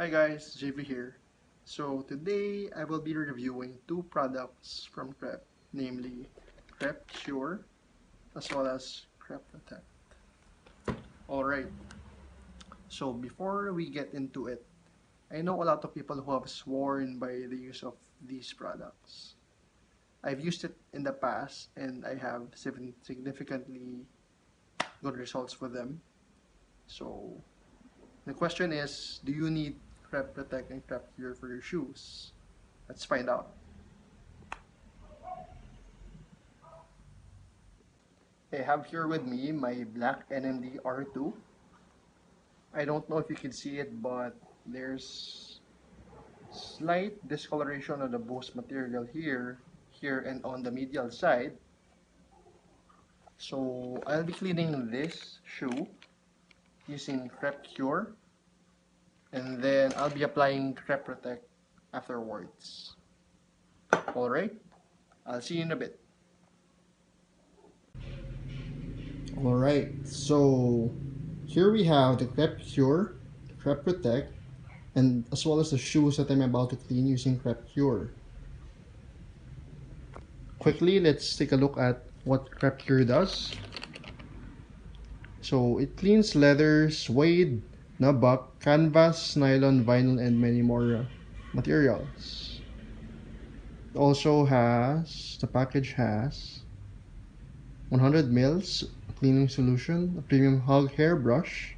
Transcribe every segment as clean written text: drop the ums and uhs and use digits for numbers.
Hi guys, JB here. So today I will be reviewing two products from Crep, namely Crep Cure as well as Crep Protect. Alright, so before we get into it, I know a lot of people who have sworn by the use of these products. I've used it in the past and I have significantly good results with them. So the question is, do you need Crep Protect and Crep Cure for your shoes? Let's find out. I have here with me my black NMD R2. I don't know if you can see it, but there's slight discoloration on the boost material here and on the medial side. So I'll be cleaning this shoe using Crep Cure, and then I'll be applying Crep Protect afterwards. Alright, I'll see you in a bit. Alright, so here we have the Crep Cure, Crep Protect, and as well as the shoes that I'm about to clean using Crep Cure. Quickly, let's take a look at what Crep Cure does. So it cleans leather, suede, nubuck, canvas, nylon, vinyl, and many more materials. It also has, the package has 100 mils cleaning solution, a premium hug hair brush,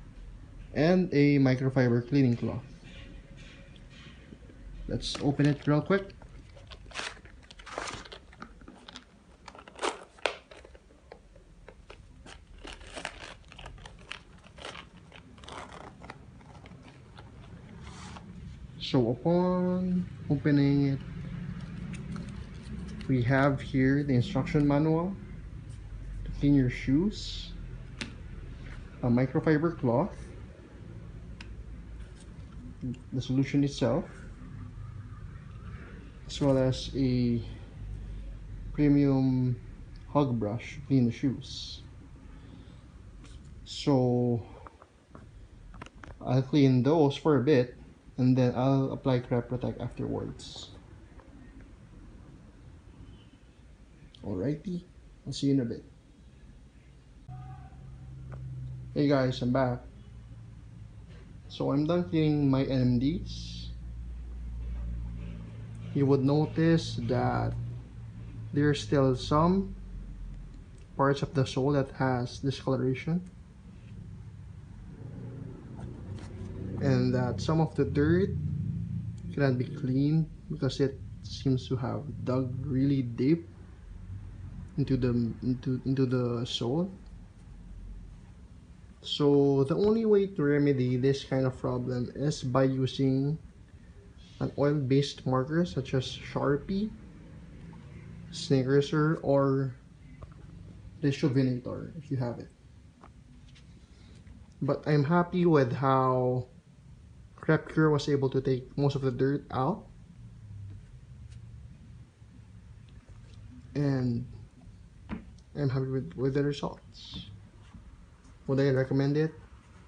and a microfiber cleaning cloth. Let's open it real quick. So upon opening it, we have here the instruction manual to clean your shoes, a microfiber cloth, the solution itself, as well as a premium hug brush to clean the shoes. So I'll clean those for a bit and then I'll apply Crep Protect afterwards. Alrighty, I'll see you in a bit. Hey guys, I'm back. So I'm done cleaning my NMDs. You would notice that there's still some parts of the sole that has discoloration, and that some of the dirt cannot be cleaned because it seems to have dug really deep into the sole. So the only way to remedy this kind of problem is by using an oil-based marker such as Sharpie, snake eraser, or Rejuvenator if you have it. But I'm happy with how Crep Cure was able to take most of the dirt out, and I'm happy with the results. Would I recommend it?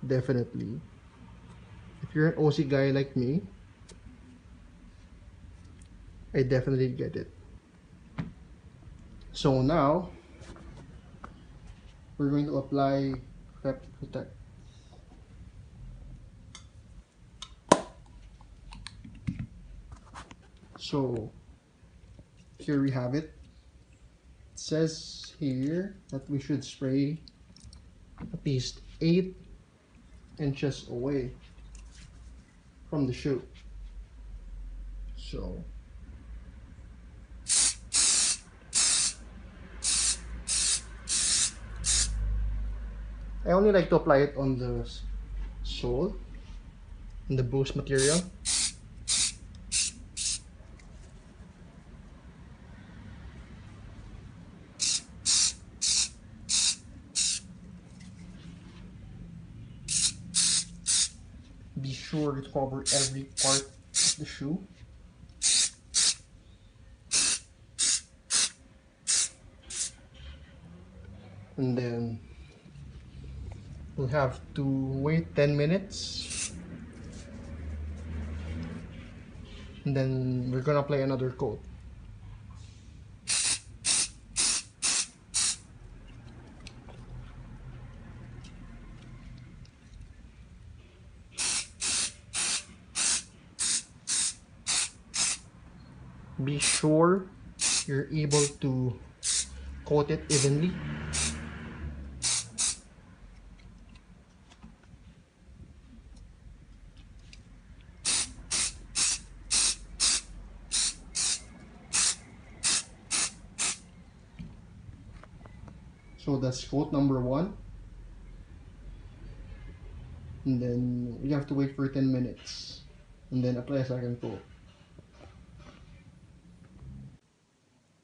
Definitely. If you're an OC guy like me, I definitely get it. So now we're going to apply Crep Protect. So here we have it. It says here that we should spray at least 8 inches away from the shoe. So I only like to apply it on the sole, in the boost material. Be sure to cover every part of the shoe. And then we'll have to wait 10 minutes And then we're gonna apply another coat. Be sure you're able to coat it evenly. So that's coat number 1. And then you have to wait for 10 minutes. And then apply a second coat.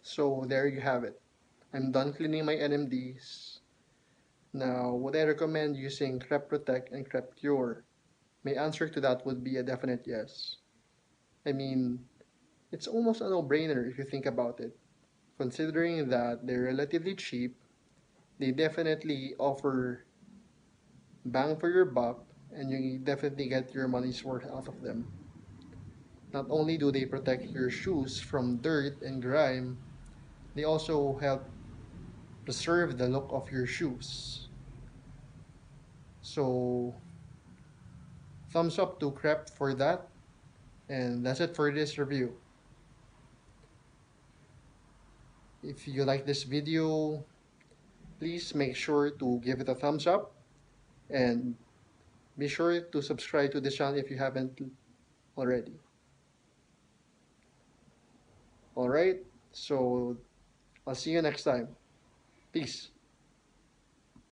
So there you have it. I'm done cleaning my NMDs. Now, would I recommend using Crep Protect and Crep Cure? My answer to that would be a definite yes. I mean, it's almost a no-brainer if you think about it. Considering that they're relatively cheap, they definitely offer bang for your buck, and you definitely get your money's worth out of them. Not only do they protect your shoes from dirt and grime, they also help preserve the look of your shoes. So, thumbs up to Crep for that, and that's it for this review. If you like this video, please make sure to give it a thumbs up, and be sure to subscribe to this channel if you haven't already. Alright, so I'll see you next time. Peace.